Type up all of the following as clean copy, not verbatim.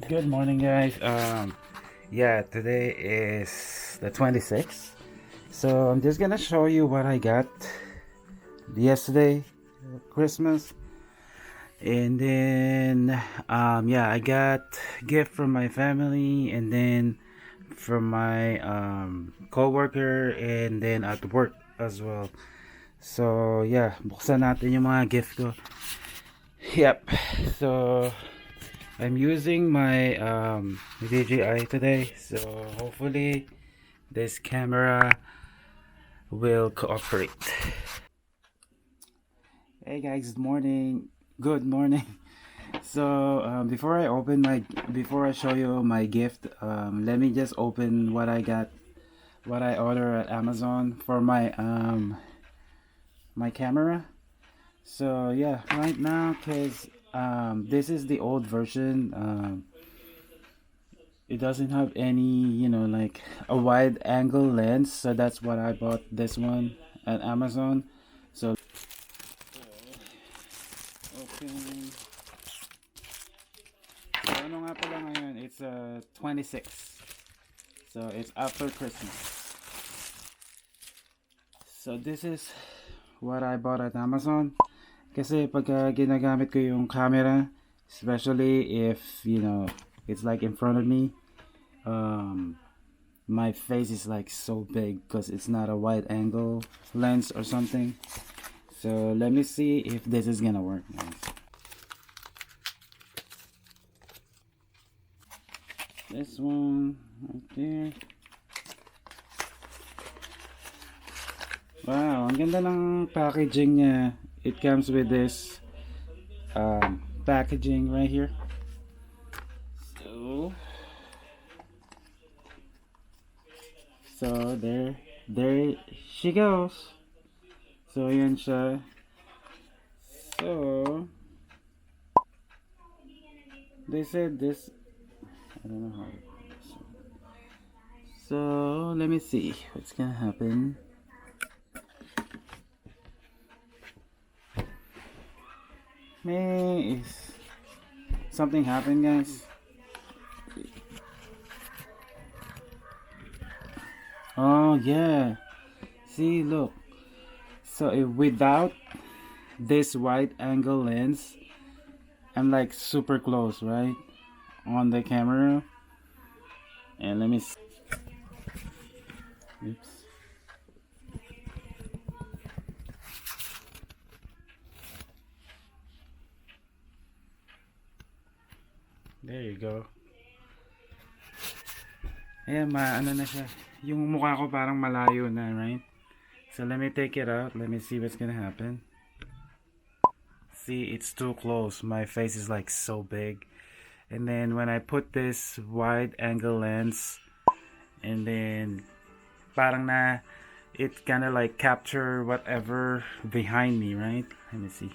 Good morning, guys. Yeah, today is the 26th. So I'm just gonna show you what I got yesterday, Christmas, and then yeah, I got gift from my family, and then from my coworker, and then at work as well. So yeah, buksan natin yung mga gift ko. Yep. So I'm using my DJI today, so hopefully this camera will cooperate. Hey guys, good morning. Good morning. So before I show you my gift, let me just open what I got, what I ordered at Amazon for my camera. So yeah, right now, cause this is the old version. It doesn't have any, like a wide angle lens, so that's what I bought this one at Amazon. So open. So ano nga pala ngayon? It's 26. So it's after Christmas. So this is what I bought at Amazon. Kasi pagka ginagamit ko yung camera, especially if, it's like in front of me, my face is like so big because it's not a wide angle lens or something. So let me see if this is gonna work, guys. This one right there. Wow, ang ganda ng packaging niya. It comes with this packaging right here. So there she goes. So yan siya. So they said this, I don't know how. So let me see what's gonna happen. May is something happened, guys. Oh yeah, see, look. So without this wide angle lens, I'm like super close, right, on the camera. And let me see. Oops. There you go. Ayan, ano na siya. Yung mukha ko parang malayo na, right? So let me take it out. Let me see what's gonna happen. See, it's too close. My face is like so big. And then when I put this wide angle lens, and then parang na, it kind of like capture whatever behind me, right? Let me see.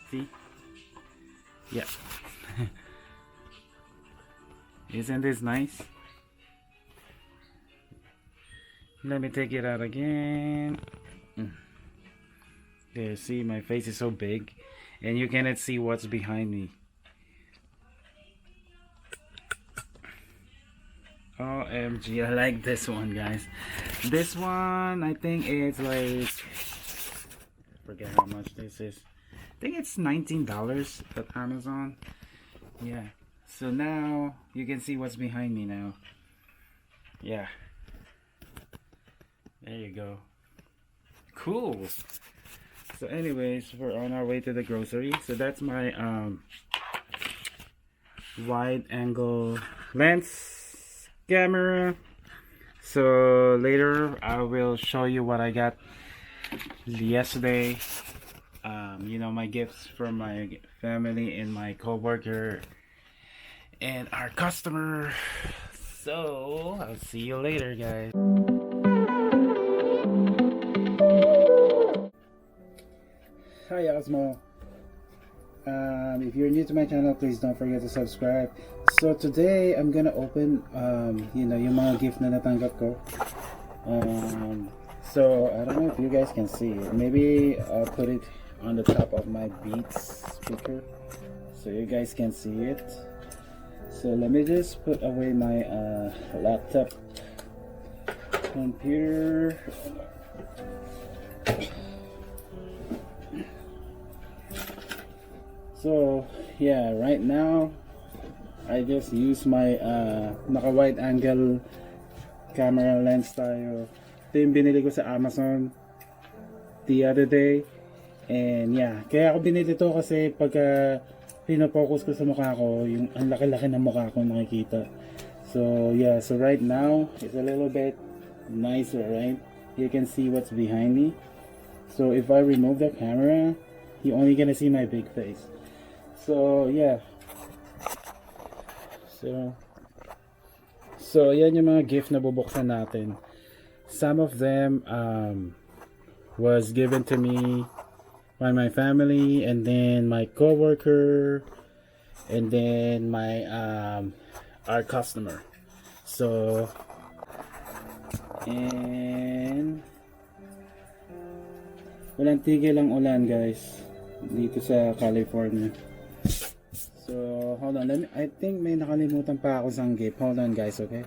See? Yeah. Isn't this nice? Let me take it out again. There, see, my face is so big and you cannot see what's behind me. OMG, I like this one, guys. This one, I think it's like, I forget how much this is. I think it's $19 at Amazon. Yeah. So now you can see what's behind me now. Yeah. There you go. Cool. So anyways, we're on our way to the grocery. So that's my wide angle lens camera. So later I will show you what I got yesterday. My gifts from my family and my coworker and our customer. So I'll see you later, guys. Hi Osmo. If you're new to my channel, please don't forget to subscribe. So today I'm gonna open yung mga gift na natanggap ko. So I don't know if you guys can see it. Maybe I'll put it on the top of my Beats speaker. so you guys can see it. So let me just put away my laptop computer. So yeah, right now I just use my naka wide angle camera lens tayo. Ito yung binili ko sa Amazon the other day. And yeah, kaya ako binili to kasi pagka pinopokus ko sa mukha ko, yung ang laki-laki ng mukha ko makikita. So yeah, so right now it's a little bit nicer, right? You can see what's behind me. So if I remove the camera, you're only gonna see my big face. So yeah. So yan yung mga gift na bubuksan natin. Some of them was given to me by my family, and then my coworker, and then my our customer. So and walang tigil ang ulan, guys, dito sa California. So hold on, I think may nakalimutan pa ako sang gift. Hold on, guys, okay?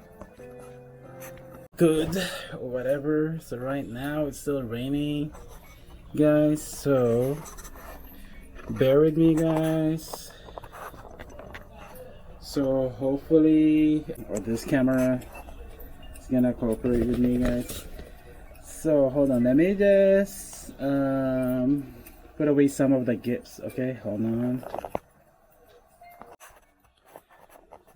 Good, whatever. So right now it's still raining, guys, so bear with me, guys. So hopefully, or this camera is gonna cooperate with me, guys. So hold on, let me just put away some of the gifts, okay? Hold on.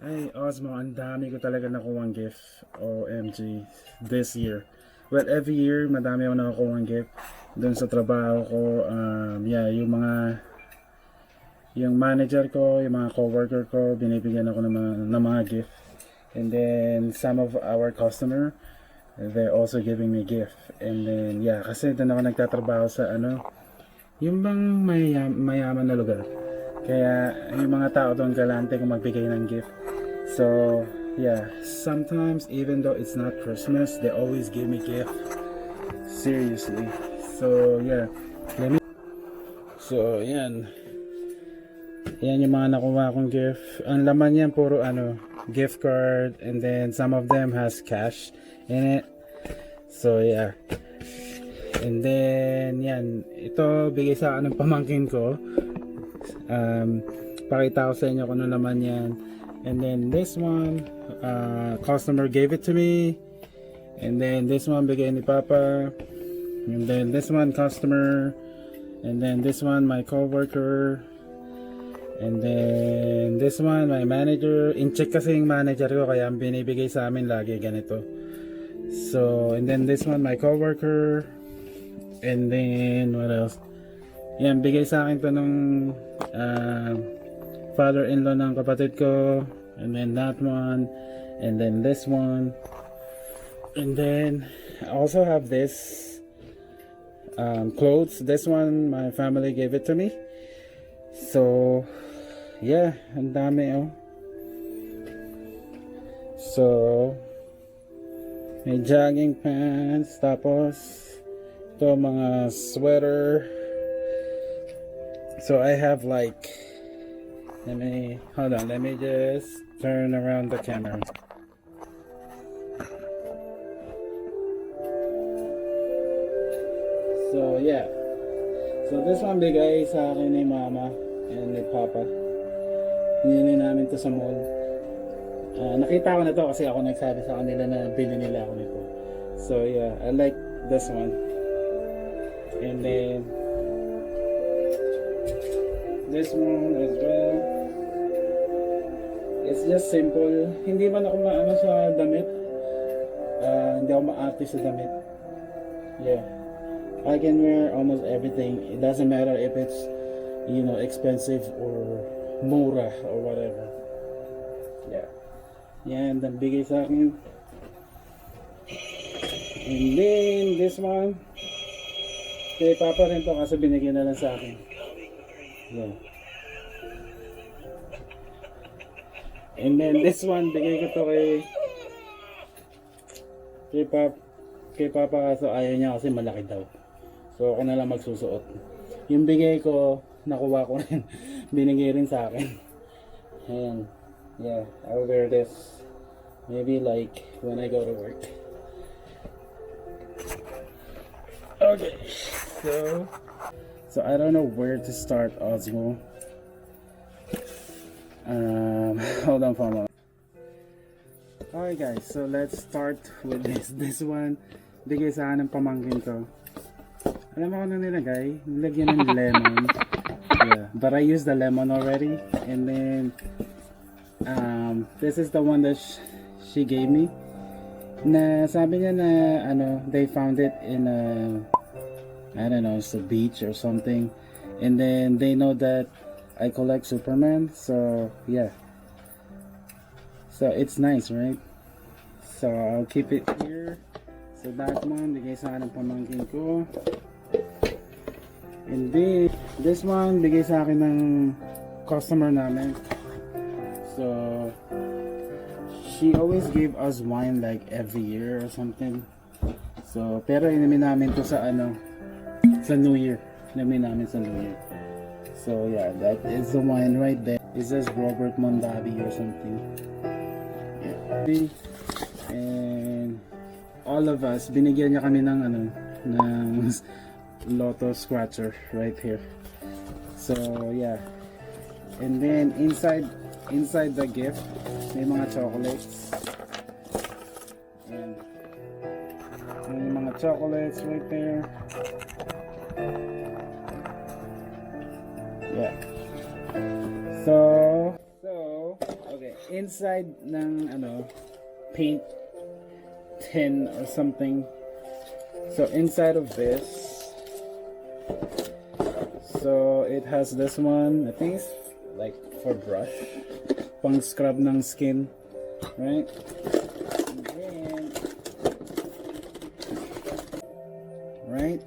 Ay, Osmo, ang dami ko talaga nakuha gift. OMG, this year. Well, every year, madami ako nakuha gift. Doon sa trabaho ko, yeah, yung manager ko, yung mga coworker ko, binibigyan ako ng mga gift. And then, some of our customer, they're also giving me gift. And then, yeah, kasi doon ako nagtatrabaho sa yung bang mayaman na lugar. Kaya, yung mga tao doon galante kung magbigay ng gift. So yeah, sometimes even though it's not Christmas, they always give me gift. Seriously. So yeah, so yan yung mga nakuha kong gift. Ang laman yan puro gift card, and then some of them has cash in it. So yeah, and then yan, ito bigay sa akin ng pamangkin ko. Pakita ko sa inyo kung ano naman yan. And then this one, customer gave it to me. And then this one bigay ni Papa. And then this one customer. And then this one my coworker. And then this one my manager. In-check kasi yung manager ko, kaya ang binibigay sa amin lagi ganito. So and then this one my coworker. And then what else? Yan, bigay sa akin to ng father-in-law ng kapatid ko. And then that one, and then this one, and then I also have this clothes. This one my family gave it to me. So yeah, ang dami So may jogging pants, tapos ito mga sweater. So I have like, hold on, let me just turn around the camera. So yeah, so this one bigay sa akin ni Mama and ni Papa. Hinili namin to sa mall. Nakita ko na to kasi ako nagsabi sa kanila na bili nila ako nito. So yeah, I like this one. And then this one as well. It's just simple. Hindi man ako maano sa damit. Hindi ako maarte sa damit. Yeah, I can wear almost everything. It doesn't matter if it's, expensive or mura or whatever. Yeah. Yan, dan bigay sa akin. And then this one, kay Papa rin to kasi binigyan na lang sa akin. Yeah. And then this one, bigay ko to kay Papa, kaso ayaw niya kasi malaki daw. So ako na lang magsusuot. Yung bigay ko nakuha ko rin. Binigay rin sa akin. And yeah, I'll wear this maybe like when I go to work. Okay, so I don't know where to start, Osmo. Hold on for a moment. Alright guys, so let's start with this one. Bigay sa akin ng pamangkin ko. Alam mo ano nilagay? Nilagyan ng lemon. Yeah, but I used the lemon already. And then this is the one that she gave me. Na sabi niya na ano, they found it in a, I don't know, it's a beach or something. And then they know that I collect Superman, so yeah. So it's nice, right? So I'll keep it here. So that one, bigay sa akin ng pamangkin ko. And then, this one, bigay sa akin ng customer namin. So, she always gave us wine like every year or something. So, pero inumin namin to sa ano, sa New Year. Inumin namin sa New Year. So yeah, that is the wine right there. It says Robert Mondavi or something. Yeah. And all of us, binigyan niya kami ng ano, ng lotto scratcher right here. So yeah. And then inside the gift, may mga chocolates. And may mga chocolates right there. Yeah. So okay, inside ng ano, paint tin or something. So inside of this, so it has this one, I think it's like for brush, pang scrub ng skin, right? And then, right,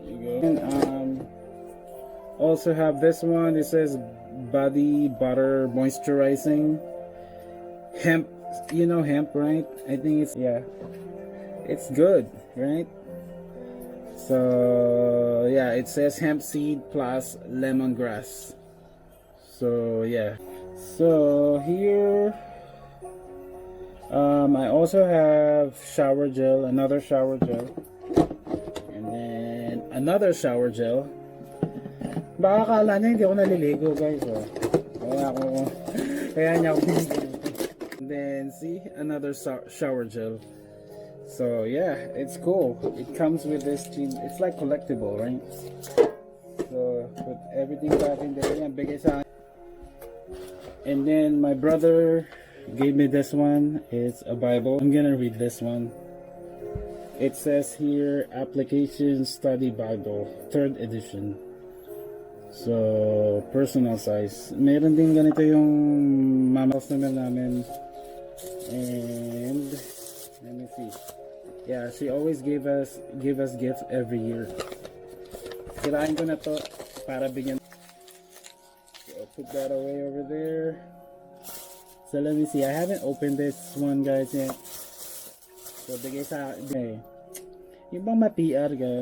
you go. And also have this one. It says body butter moisturizing hemp. You know hemp, right? I think it's, yeah, it's good, right? So yeah, it says hemp seed plus lemongrass. So yeah. So here I also have shower gel, another shower gel, and then another shower gel. Baka akala niya hindi ako naliligo, guys. Oh. Kaya niya ako binigyan. Then see, another shower gel. So yeah, it's cool. It comes with this thing. It's like collectible, right? So put everything back in there. Yan, bigay sa akin. And then my brother gave me this one. It's a Bible. I'm gonna read this one. It says here, Application Study Bible, 3rd edition. So personal size. Meron din ganito yung mamas namin. And let me see. Yeah, she always give us gifts every year. Kirain ko na to para bigyan. So I'll put that away over there. So let me see. I haven't opened this one, guys, yet. So bigay sa akin. Yung bang ma-PR ka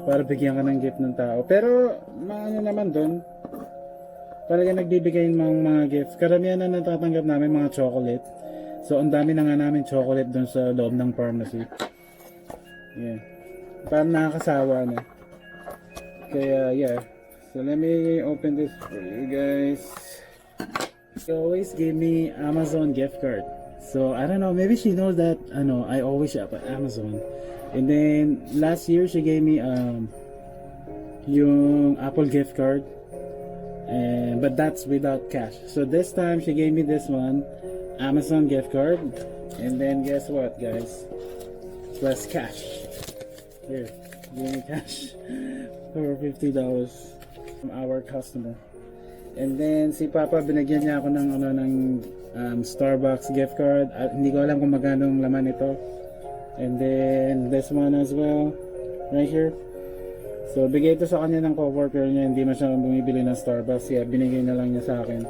para bigyan ka ng gift ng tao. Pero ano naman doon, talaga nagbibigay ng mga gifts. Karamihan na natatanggap namin mga chocolate. So ang dami na nga namin chocolate doon sa loob ng pharmacy. Yeah. Parang nakakasawa na. Kaya yeah. So let me open this for you guys. She always gave me Amazon gift card. So I don't know, maybe she knows that I always shop at Amazon. And then last year she gave me yung Apple gift card. But that's without cash. So this time she gave me this one, Amazon gift card. And then guess what, guys? Plus cash. Here, give me cash for $50 from our customer. And then si Papa binigyan niya ako ng Starbucks gift card. Hindi ko alam kung magkano ang laman ito. And then this one as well, right here. So bigay ito sa kanya ng coworker niya, hindi masyadong bumibili ng Starbucks. Yeah, binigay na lang niya sa akin.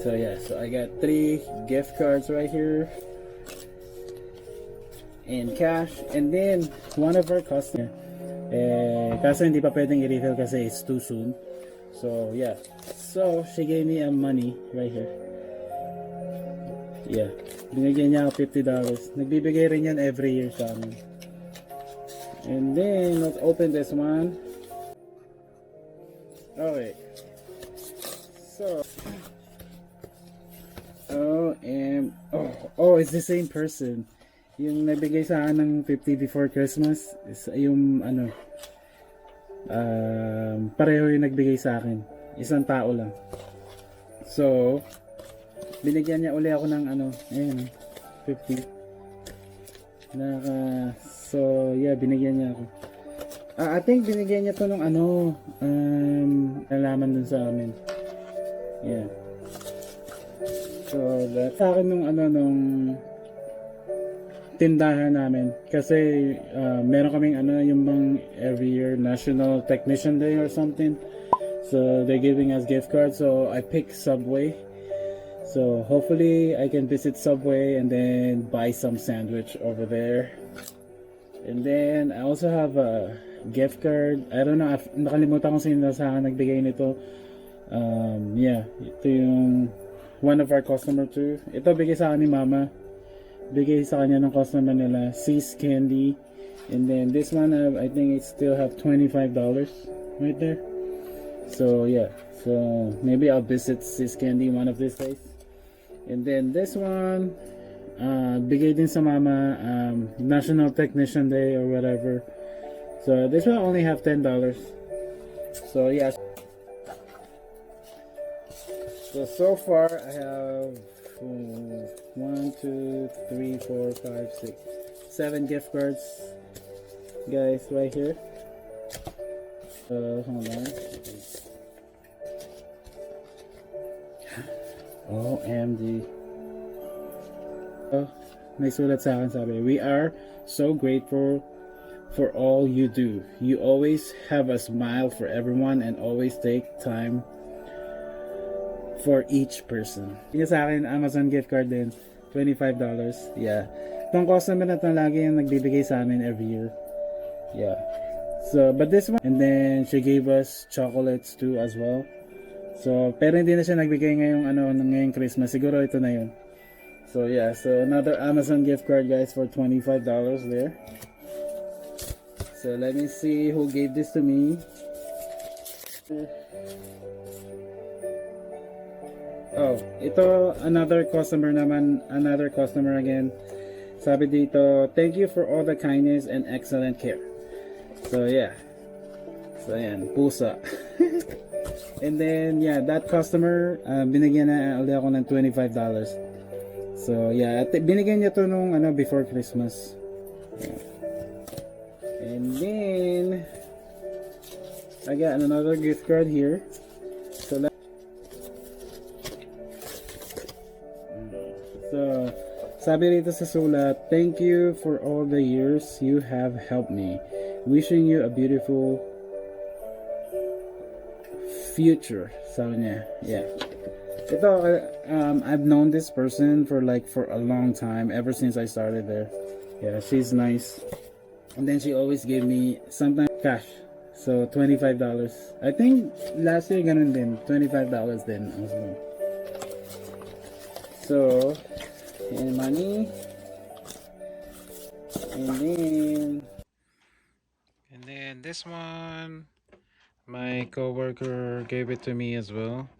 So yeah, so I got 3 gift cards right here. And cash. And then one of our customers, Kaso hindi pa pwedeng i-refill kasi it's too soon. So yeah, so she gave me a money right here. Yeah, binigyan niya ako $50. Nagbibigay rin yan every year sa amin. And then let's open this one. Okay, so it's the same person. Yung nagbigay sa akin ng 50 before Christmas is yung ano, pareho yung nagbigay sa akin. Isang tao lang. So binigyan niya uli ako ng ano, ayun, 50. So yeah, binigyan niya ako. I think binigyan niya to ng ano, nalaman dun sa amin. Yeah. So that sa akin nung ano, nung tindahan namin kasi meron kaming ano, yung bang every year National Technician Day or something, so they're giving us gift cards, so I picked Subway, so hopefully I can visit Subway and then buy some sandwich over there. And then I also have a gift card. I don't know, nakalimutan ko sino sa akin nagbigay nito. Yeah, ito yung one of our customer too. Ito bigay sa akin ni mama. Bigay sa kanya ng customer nila, C's Candy. And then this one, I think it still have $25 right there. So yeah, so maybe I'll visit C's Candy one of these days. And then this one, bigay din sa mama, National Technician Day or whatever. So this one only have $10. So yeah. So far I have 1, 2, 3, 4, 5, 6, 7 gift cards, guys, right here. Hold on. OMG. May sulat sa akin, sabi, we are so grateful for all you do. You always have a smile for everyone and always take time for each person. Yung sa akin, Amazon gift card din, $25. Yeah. Itong customer na ito lagi yung nagbibigay sa amin every year. Yeah. So, but this one, and then she gave us chocolates too as well. So, pero hindi na siya nagbigay ngayong ano, ngayong Christmas. Siguro ito na yun. So, yeah. So, another Amazon gift card, guys, for $25 there. So, let me see who gave this to me. Oh, ito another customer naman, another customer again. Sabi dito, thank you for all the kindness and excellent care. So yeah. So ayan, pusa. And then yeah, that customer, binigyan na ulit ako ng $25. So yeah, binigyan niya to nung ano, before Christmas. Yeah. And then I got another gift card here. So, sabi rito sa sulat, thank you for all the years you have helped me. Wishing you a beautiful future. Sabi niya, yeah. Ito, I've known this person for a long time, ever since I started there. Yeah, she's nice. And then she always gave me sometimes cash. So, $25. I think last year ganun din, $25 din. So, and money, and then this one, my coworker gave it to me as well.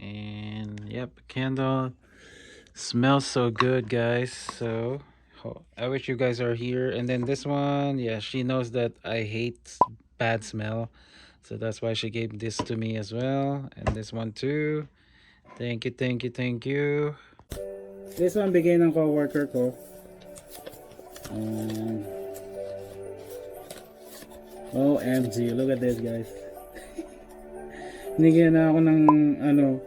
And yep, candle smells so good, guys. So I wish you guys are here. And then this one, yeah, she knows that I hate bad smell, so that's why she gave this to me as well. And this one too. Thank you, thank you, thank you. This one bigay ng coworker ko. OMG, look at this, guys. Binigyan na ako ng ano,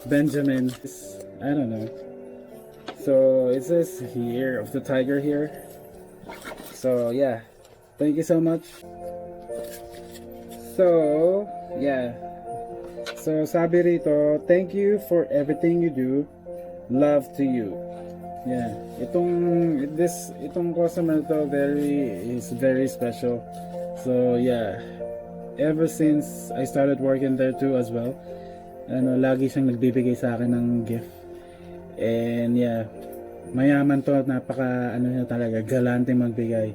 Benjamin. I don't know. So it says Year of the Tiger here. So yeah, thank you so much. So yeah. So sabi rito, thank you for everything you do. Love to you. Yeah, itong customer to is very special. So yeah, ever since I started working there too as well, lagi siyang nagbibigay sa akin ng gift. And yeah, mayaman to, napaka niya talaga, galante magbigay.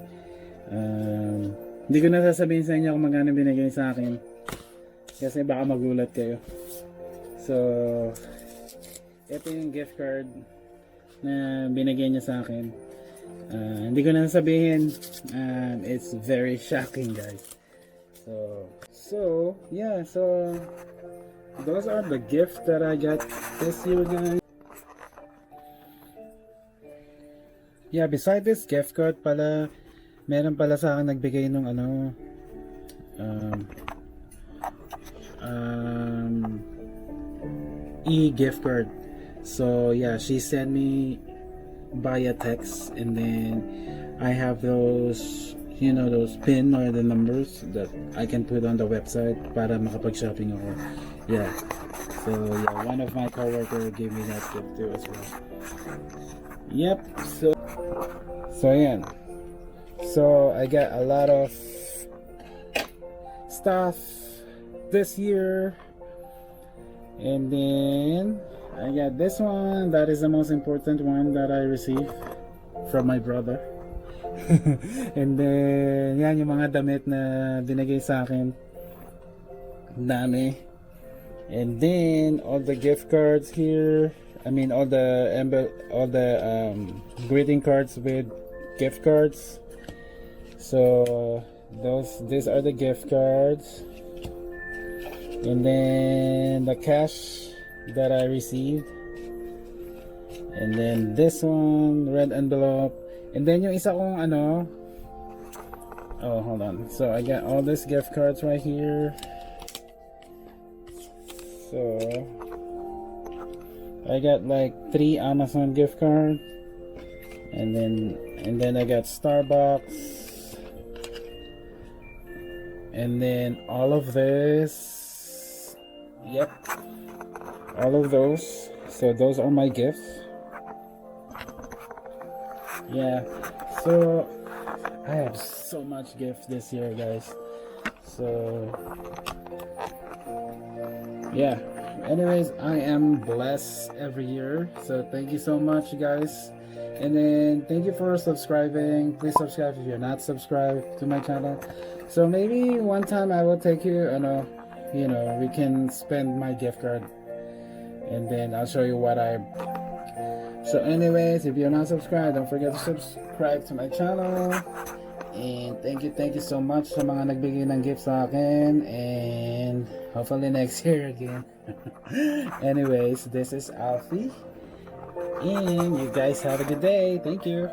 Hindi ko na sasabihin sa inyo kung magkano binigay sa akin kasi baka magulat kayo. So ito yung gift card na binigay niya sa akin. Hindi ko na sabihin. It's very shocking, guys. So yeah, so those are the gifts that I got this year, guys. Yeah, beside this gift card pala, meron pala sa akin nagbigay nung e-gift card. So yeah, she sent me via text, and then I have those, those pin or the numbers that I can put on the website para makapag-shopping ako. Yeah. So yeah, one of my coworker gave me that gift too as well. Yep. So yeah. So I got a lot of stuff this year, and then I got this one. That is the most important one that I received from my brother. And then yan yung mga damit na binigay sa akin, dami. And then all the gift cards here, all the greeting cards with gift cards. So these are the gift cards, and then the cash that I received, and then this one, red envelope, and then yung isa kong hold on. So I got all these gift cards right here. So I got like 3 Amazon gift cards, and then I got Starbucks, and then all of this. Yep, all of those. So those are my gifts. Yeah, so I have so much gifts this year, guys. So yeah, anyways, I am blessed every year, so thank you so much, guys. And then thank you for subscribing. Please subscribe if you're not subscribed to my channel. So maybe one time I will take you, we can spend my gift card, and then I'll show you what I. So anyways, if you're not subscribed, don't forget to subscribe to my channel. And thank you so much sa mga nagbigay ng gift sa akin, and hopefully next year again. Anyways, this is Alfie, and you guys have a good day. Thank you.